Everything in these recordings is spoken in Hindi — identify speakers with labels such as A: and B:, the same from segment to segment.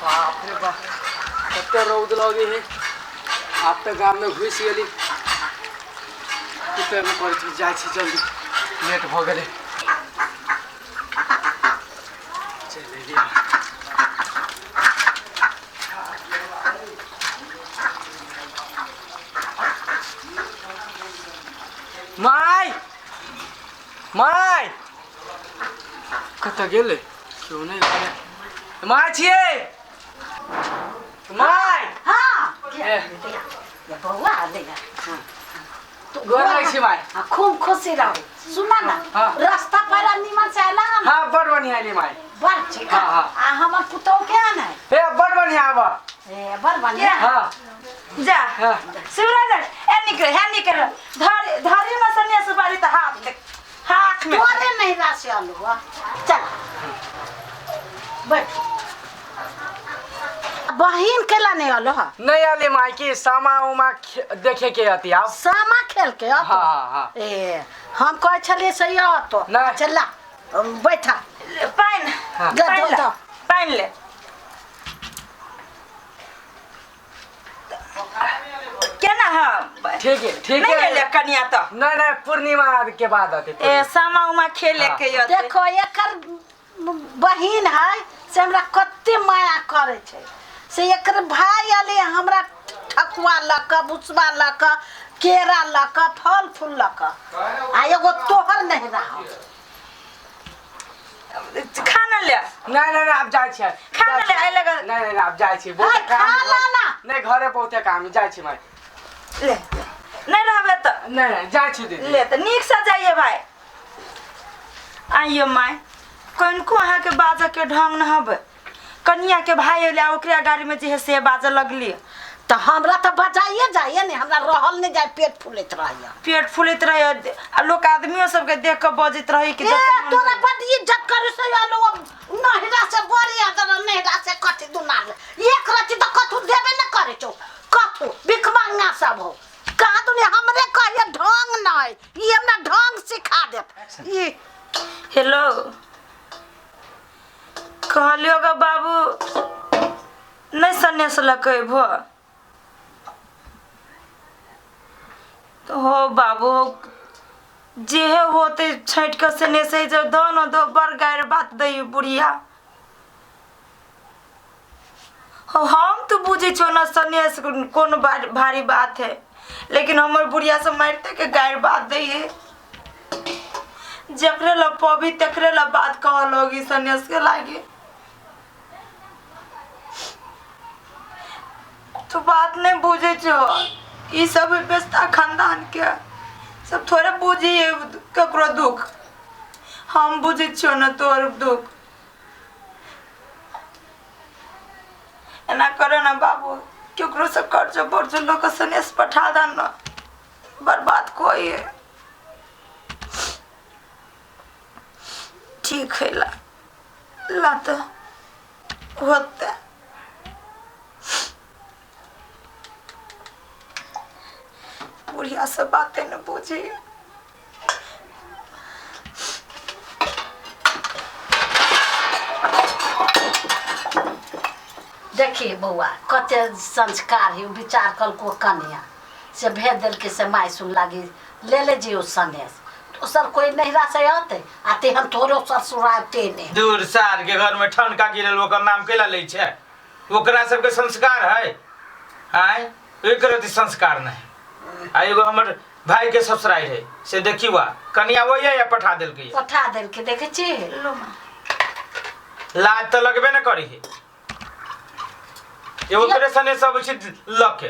A: बाप रे बाप कते रौद लगे है। आप तो गाँव में घुस गली कुत्ते में पड़ जाए जल्दी लेट भ गए। चले माय माय कत गेले क्यों नहीं लगे माय छिए माय
B: हाँ
A: ए
B: ये बउआ देगा
A: तो गोर लगे छी माय
B: खूब खुशी रहो। सुना ना
A: हाँ।
B: रास्ता पर नीमन से आला हम
A: हां बड़ बढ़िया आली माय
B: बड़ ठीक है।
A: हाँ,
B: आ हमर पुतो के ना
A: ए बड़ बढ़िया आवा
B: ए बड़ बढ़िया
A: हां
C: जा
A: हाँ।
C: शिवराज है निकल धरी में सनिया सुपारी तो हाथ में
B: तोरे नहीं राशि आलू चल बैठ बहिन के ला नहीं आलो हा
A: नहीं आली माय की सामा उमा देखे के आती आप
B: सामा खेल के आ
A: हाँ।
B: ए हम कह छले सही आ तो
A: नहीं।
B: चला बैठा
C: पाइन
A: हाँ।
C: पाइन ले क्या ना है
A: ठीक है
C: नहीं ले कन्या तो
A: नहीं पूर्णिमा के बाद आती
C: ए सामा उमा खेले
A: हाँ।
C: के आते
B: देखो एकर बहिन है से हमरा कते माया करे छे से एकर भाई आले हमरा ठकुआ लक बुसवा लक केरा लक फल फूल लक आ एगो तोहर नहीं रहा
C: खाना ले
A: नहीं आप जाय छी
C: खाना ले आइ लगा
A: नहीं आप जाय छी
B: हाय, खा ला।
A: नहीं घरे बहुते काम जाय छी माय
C: ले नहीं रहबे तो
A: नहीं जाय छी दीदी
C: ले तो नीक से जाइए भाई आइयो माय कौन को अहाँ के बाजा के ढंग न हबे कन्या के भाई ले ओकरा गाड़ी में जे से बाजा लगली
B: तो हमरा तो बजाइए जाइए ने हमरा रहल नहीं जाए पेट फूलत रहिए
C: पेट फूलत रहे आ लोग आदमियों सब के देख के बजत रही कि
B: ए तोरा बड़ इज्जत करे से आलो नहिरा से बड़ी अगर नहिरा से कथि दुनाल एक रति तो कथु देबे न करे छो कथु भिखमंगा सब हो कहा तूने हमरे कहिए ढंग नहीं ये हमरा ढंग सिखा देत ई
C: हेलो कहलियो ग बाबू नहीं सन्यास लकै भो तो हो बाबू जे होते छठ के सने से जो दोनों दो बर गायर बात दई बुढ़िया हो हम तो बुझे छो ना सन्यास कौन भारी बात है लेकिन हमर बुढ़िया से मारते के गायर बात दई है जकरे ला पवी तकरे ला बात कह लोगी सन्यास के लागे तो बात नहीं बुझे छो ये सब बेस्ता खानदान के सब थोड़े बुझी ककरो दुख हम बुझे छो ना तोर दुख एना करो ना बाबू केकरो से कर्ज वर्ज लोग सनेस पठा दन ना बर्बाद कोई है ठीक है ला तो होते बुढ़िया से बातें न पूछी
B: देखिए बउआ कते संस्कार है विचार कल को कन्या से भेज दिल के से माय सुन लागी ले जियो सनेस तो सर कोई नहिरा से आते आते हम थोरो ससुराते ने
D: दूर सार के घर में ठनका गिरल ओकर नाम केला लै छै ओकरा सबके संस्कार है आय एकरति संस्कार नहीं आ एगो हमर भाई के ससुराल है से देखिवा कन्या वही या पठा देल के
B: देखे छी
C: लो मां
D: लाज तो लगबे न करी है ये ओकरे सने सब चीज लके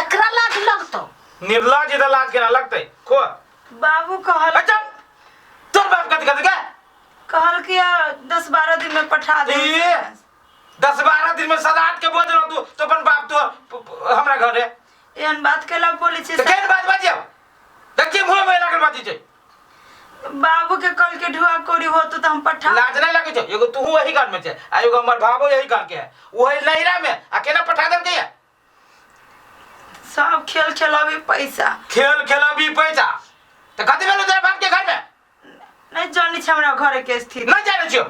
B: एकरा लाज लगतो
D: निर्लज इधर लाज केना लगते को
C: बाबू कहल
D: अच्छा तोर बाप कथि कथि के
C: कहल कि 10-12 दिन में पठा दे
D: 10-12 दिन में सलाद के बोझ तू तो अपन बाप तो हमरा घर है
C: एहन बात केला बोली छी
D: तो केन बात बाजियो देखिए मुंह में लागल बाजी छै
C: बाबू के कल के ढुआ कोरी होतो तो हम पठा
D: लाज नहीं लगे छै एगो तू वही घर में छै आ एगो हमर भाबो यही घर के है वही नहिरा में आ केना पठा देल के
C: सब खेल खेलाबी पैसा
D: खेलाबी पैसा तो कथि भेलो तेरे बाप के घर में
C: नहीं जानी छ हमरा घर के स्थिति
D: नहीं जाने छियो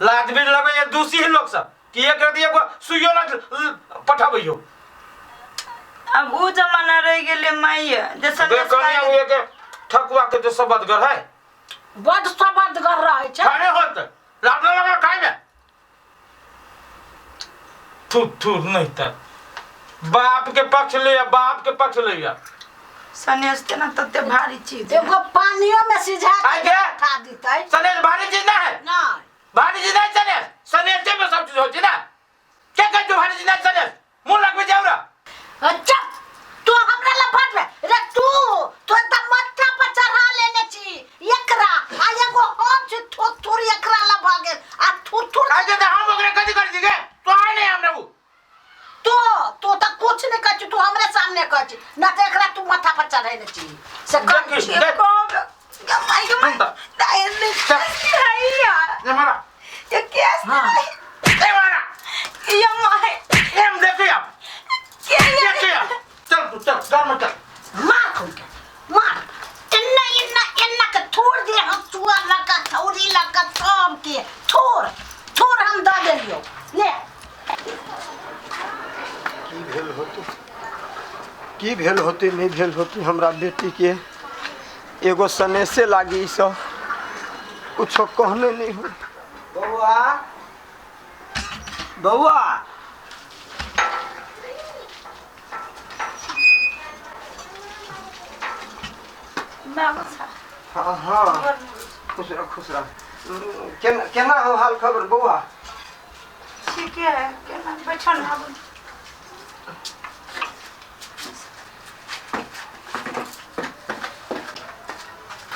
D: लाज भी लगे ये दूसरी ही लोग सब कि एक रति एगो सुइयो ना पठाबैयो।
C: अब वो जमाना रह गेले माई जे संदेश
D: कनिया हुए के ठकुआ के तो सबदगर है
B: बड सबदगर रहे छै
D: खाने होत लाडला लगा खाए में थू नहीं था बाप के पक्ष ले बाप के पक्ष ले
C: सनेश ते ना तते भारी चीज
B: देखो पानियों में सिझा
D: आइ
B: के
D: के?
B: खा दीतै
D: सनेश भारी चीज ना है
B: नहीं
D: भारी चीज नहीं सनेश सनेश में सब चीज होती ना क्या कहते भारी चीज नहीं सनेश मुंह लग में जाओ रा
B: अच्छा तू हमरा ला फट रे तू त मत्था पर चढ़ा लेने छी एकरा आ एगो हम छी थोर एकरा ला भागे आ थोर
D: आज तो हम ओकरे कथि कर दिगे तो आए नहीं हमरा वो
B: तो त कुछ नहीं कहू तू हमरे सामने कहू ना त एकरा तू मत्था पर चढ़ाने छी से कहू छी
D: देख।
C: माई के माई
D: अंता।
C: दाइने हैया
D: ये मारा
C: ये केस
B: हाँ।
D: ये मारा
C: ये माई
D: एम देखिए आप
C: ये
D: देखिए चल तू चल घर में चल
B: मार खुद मार इन्ना के थोड़ दे हम चुआ लगा थौरी लगा काम के थोड़ हम द देलियो ले
A: की भेल होती नहीं भेल होती हमरा बेटी के एगो सनेसे लागी सब कुछ कहने नहीं हो। बउआ बउआ हाँ हाँ खुश रह केना हो हाल खबर बउआ
C: ठीक है केना बैठो ना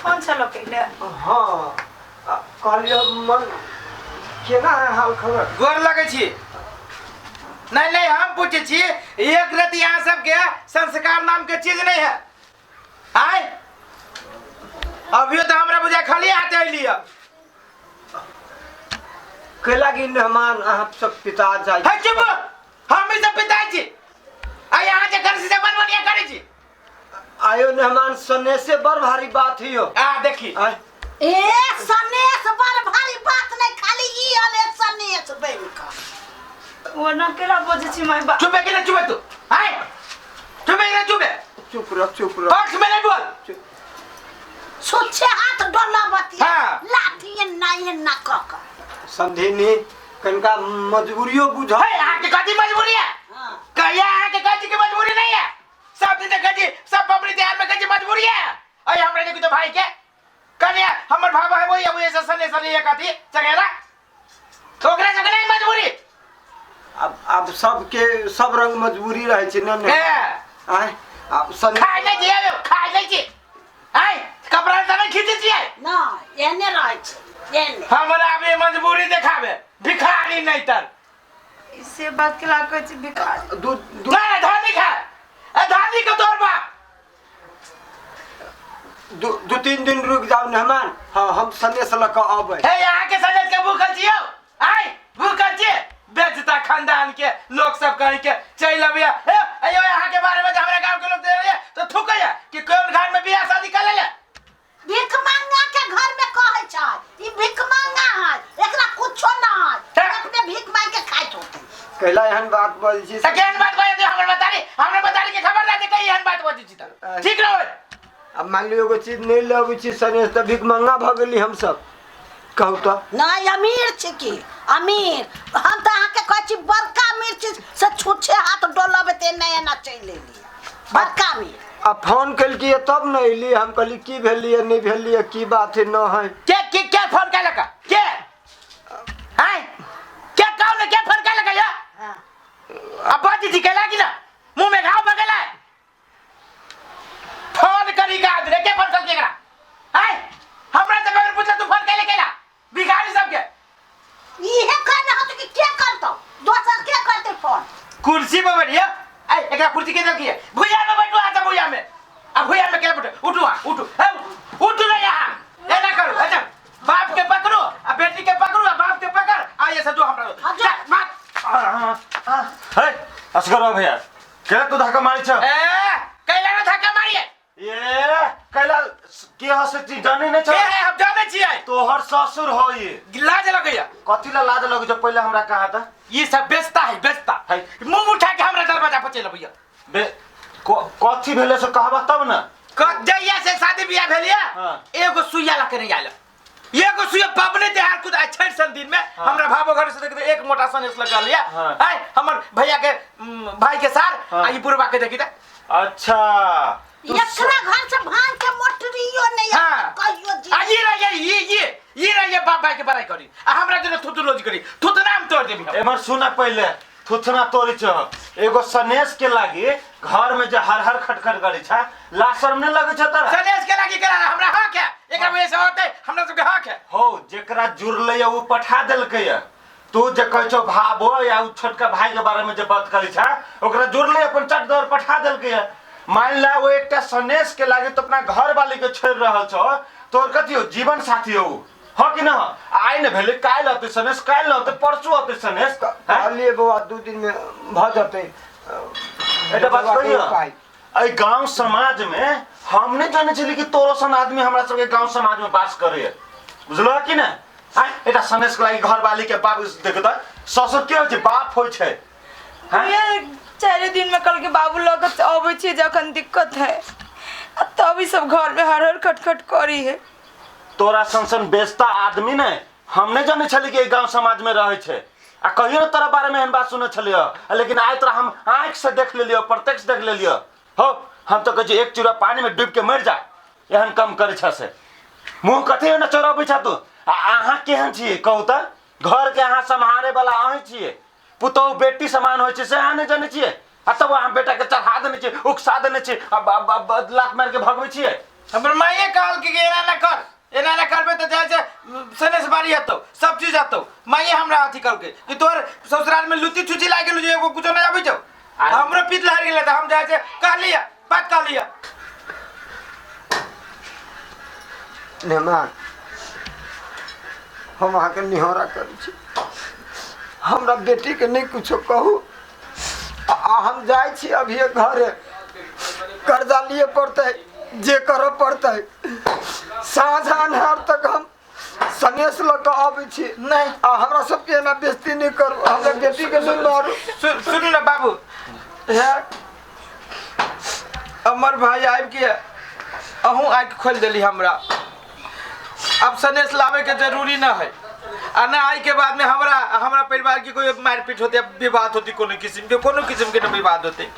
C: कौन सा लोग कहले
A: हाँ कहलियो मन केना है हाल खबर
D: गोर लगे छी नहीं हम पूछे छी एक रति यहाँ सब के संस्कार नाम के चीज नहीं है आय अभी तो हमरा बुझा खाली हाथ अइली
A: कैला की मेहमान अहाँ सब पिता जाय
D: है चुप हम ही सब पिता छी आ यहाँ के घर से बनवनिया करे छी
A: आयो मेहमान सने से बड़ भारी बात ही हो
D: आ देखी
A: आय
B: ए सनेस बड़ भारी बात नहीं खाली ई हले सनेस बन का
C: वो ना केला बोझे छी माई बा
D: चुप है कि ना चुप है तू आय चुप है कि ना चुप है
A: चुप रह
D: पक्ष में नहीं बोल
B: सोचे हाथ डोला बती
D: हाँ।
B: लाठी नहीं ना कक
A: समझेनी कनका मजबूरियों बुझा
D: है यहाँ के कथी मजबूरी है
B: हां
D: कहिया यहाँ के कथी की मजबूरी नहीं है सब दिन तक कथी सब पबनी त्योहार में कथी मजबूरी है अरे हमरा देखो तो भाई के कन्या हमर भाई है वही अब ऐसा सने सने कथी चगेरा ठोकरा चगेरा मजबूरी
A: अब सबके सब रंग मजबूरी रहे छै न
D: है
A: आय अब सने
D: खाई नहीं दिए खाई नहीं छी आय कपड़ा तने खींची छी
B: ना एने रह छै एने
D: हमरा अभी मजबूरी दिखावे भिखारी नहीं तर
C: इससे बात के लाग छी भिखारी
A: दू
D: ना धानी खा धानी का तोर बाप
A: दू तीन दिन रुक जाओ मेहमान हाँ हम सने से लक आबै
D: है यहाँ के सनेस के भूखल छियो आय भूखल छी बेचता खानदान के लोग सब कहीं के चल अबिया अयो यहाँ के बारे में हमरा गांव के लोग दे रहे तो थूकैया कि कौन घर में बियाह शादी कर ले
B: भीख मांगा के घर में कहै छै ई भीख मांगा है एकरा कुछो ना है अपने भीख मांग के खाइत होते
A: कैला एहन बात बोल छी
D: केहन बात बोले तो हमरा बता के खबर ना दे कहीं एहन बात बोली छी त ठीक न होय
A: अब मान लियो एगो चीज नहीं लेबै छी सने त भीख मंगा भ गेली हम सब कहू तो
B: नहीं अमीर छी की अमीर हम तो आके कहै छी बड़का अमीर छी से छुछे हाथ डोलबे ते नया ना चल लेली बड़का अमीर
A: अब फोन कल किए तब न अली हम कहली की भेलिए नहीं भेलिए की बात है न है
D: क्या फोन कर लगा के हाय क्या कौन है क्या फोन कर लगा या
B: हां
D: अब बात थी कहला कि ना मुंह में घाव बगला है फोन करी का रे के फोन कर केकरा हाय हमरा से बगैर पूछला तू फोन कैले केला भिखारी सब के
B: इहे कहना हो कि क्या करतो दोसर के करते फोन
D: कुर्सी पे बैठिए ए एकरा कुर्सी के रखिए भुइया में बैठो आ भुइया में अब भुइया में केला बैठो उठो उठो ना यहाँ ए ना करो अच्छा बाप के पकड़ो अब बेटी के पकड़ो बाप के पकड़ आइए से दो हमरा चल बात
E: है असगर भैया केला तू धक्का मारी छ
D: ए कैला ना धक्का मारिए
E: ये कैला के हसे ती जाने न छ
D: के है हम जाने छियै
E: तोहर ससुर हो ये
D: लाज लगैया
E: कथी ला लाज लगे जो पहले हमरा कहा था
D: ये सब बेचता है मुंह उठा के हमरा दरवाजा पर चल भैया
E: बे कथी भेले से कहबा तब ना
D: जइया से शादी बियाह भेलिया
E: हाँ।
D: एगो सुइया ला के नहीं आइला एगो सुइया बाबने देहार कुछ 6 दिन में
E: हाँ।
D: हमरा भाबो घर से देख एक मोटा सनेस लगा लिया
E: हाँ।
D: आय हमर भैया के भाई के सार
E: हाँ।
D: आई बुढ़वा के देखी
E: अच्छा
B: एकरा घर से भांग के मोटरियो नहीं
D: हाँ।
B: कहियो जी
D: आ ये रहिए बाप भाई के बड़ाई करी आ हमरा जने थुतु रोज करी थुतनाम तोड़ देबी हम
E: एमर सुना पहले थुथना तोरी छ एगो सनेस के लागी घर में जे हर खटखट करी छ लाशरम ने लगे छ तोरा
D: सनेस के लागी करा हमरा हक है एकरा वजह से होते हमरा सब के हक है
E: हो जेकरा जुड़ले उ पठा देलकै तू जे कहै छौ भाबो या उ छोटका भाई के बारे में जे बात करी छ ओकरा जुड़ले अपन चट दौर पठा देलकै मान ला वो एकटा सनेस के लागी तो अपना घर वाली के छोड़ रहल छ तोर कथि हो जीवन साथी हो हो कि ना आइ न भेले काल आते सनेस काल न आते परसों आते सनेस
A: कहलिए बउआ 2 दिन में भ जते
E: एटा बात कहियो आई गांव समाज में हम नहीं जाने छली कि तोरो सन आदमी हमरा सब के गांव समाज में बास करे बुझलो कि ना हां एटा सनेस के लागी घर वाली के बाप देखो त ससुर के हो छै बाप होय छै हां
C: ये 4 दिन में कल के बाबू लोग अबै छी जखन दिक्कत है तभी सब घर में हर खटखट करी है
E: तोरा संसन बेचता आदमी ने हम नहीं जाने छली कि गांव समाज में रहे छे आ कहियो न तोरा बारे में एहन बात सुने छलियो लेकिन आइ तोरा हम आंख से देख लेलियो प्रत्यक्ष देख लेलियो हो हम तो कहे एक चूरा पानी में डूब के मर जा एहन कम करे छ से मुंह कथे न चोराबै छ तू आहा केहन छिए कहू त घर के आहा संभाले वाला आही छिए पुतौ बेटी समान होय छै से आहा नहीं जाने छिए आ तब आहा बेटा के चढ़ा देने छिए उकसा देने छिए लात मार के भगबै छिए
D: हमर माये कहल कि एना न करबे तो जाय सनेस बारी हतो सब चीज हतो माये हमरा अथी कहल के कि तोर ससुराल में लुती छुची लाग गेलु जे एगो कुछो नहीं आबै छौ हमरो पीत लहर गेले त हम जाय छै कह लिया बात कह लिया
A: मेहमान हम अहाँ के निहोरा करै छी हमरा बेटी के नहीं कुछो कहू हम जाय छी अभी घरे कर्जा लिए पड़ते जे करो पड़ते साँझ अन्हार तक हम सनेस लग आबै छी नहीं हमरा सबके ना बेइज्जती नहीं करू हमरा बेटी के नहीं मारू
D: सुन ना बाबू है अमर भाई आबि के अहूँ आँख खोल देली हमरा अब सनेस लावे के जरूरी न है आ ना आई के बाद में हमरा परिवार की कोई मारपीट होती विवाद होती कोनो किस्म के न विवाद होते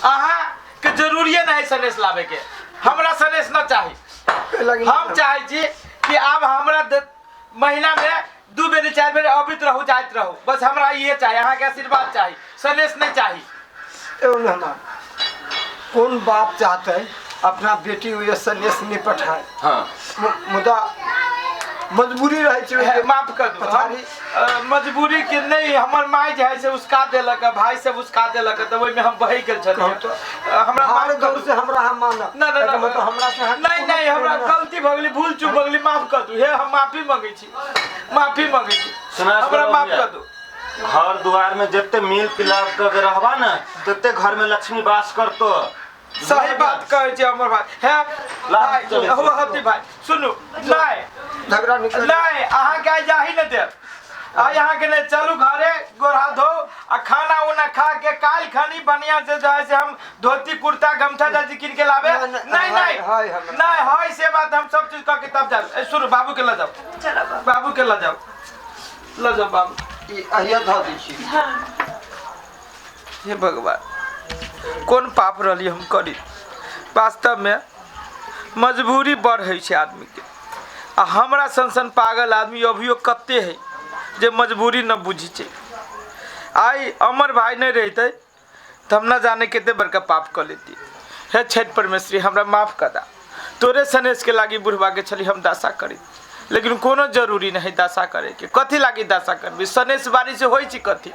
D: अहाँ के जरूरी नहीं है सनेस लावे के हमरा सनेस न चाहिए हम चाहे छी कि अब हमरा महीना में 2 बेर 4 बेर अबित रहू जाइत रहू बस हमरा ये चाहिए अहाँ के आशीर्वाद चाहिए सनेस नहीं चाहिए
A: एवं ना कौन बाप चाहते है अपना बेटी हुए सनेस नहीं पठाए
E: हां
A: मुदा मजबूरी रहे छै
D: माफ कर दो मजबूरी के नहीं हमर माय जे है से उसका देलक भाई सब उसका देलक त ओइ में हम बहि गेल छथि हमरा मारे
A: दौर से हमरा हम माना
D: ना
A: मतलब हमरा से
D: नहीं हमरा गलती भ गेली भूल चूक भ गेली माफ कर दू हे हम माफी मांगै छी हमरा माफ कर दू
E: घर द्वार में जत्ते मिल पिलाप कर रहबा ना तत्ते घर में लक्ष्मी वास करतो
D: सही बात कहै छी हमर भाई है हो हती भाई सुनु नहीं
A: झगड़ा निकल
D: नहीं अहाँ के जाही न दे आ यहाँ के नहीं चलू घरे गोरा धो आ खाना उना खा के काल खानी बढ़िया से जाए से हम धोती कुर्ता गमछा जाती किन के लावे नहीं हाय से बात हम सब चीज करके तब जाओ सुनो बाबू के ले जाओ
C: चलो
D: बाबू के ले जाओ बाबू
A: ई अहिया ध दै छी
D: हे भगवान कौन पाप रही हम करी वास्तव में मजबूरी बढ़ छै आदमी के आ हमरा सन पागल आदमी अभियो कते है जे मजबूरी न बुझी छै आई अमर भाई नहीं रहते तो हम न जाने कितने बड़का पाप कर लेती हे छठ परमेश्वरी हमरा माफ कर दा तोरे सनेस के लागी बुढ़वा के छली हम दासा करी लेकिन कोनो जरूरी नहीं दासा करे के कथी लागी दासा करबी सनेस बारी से होई छी कथी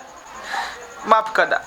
D: माफ कर दा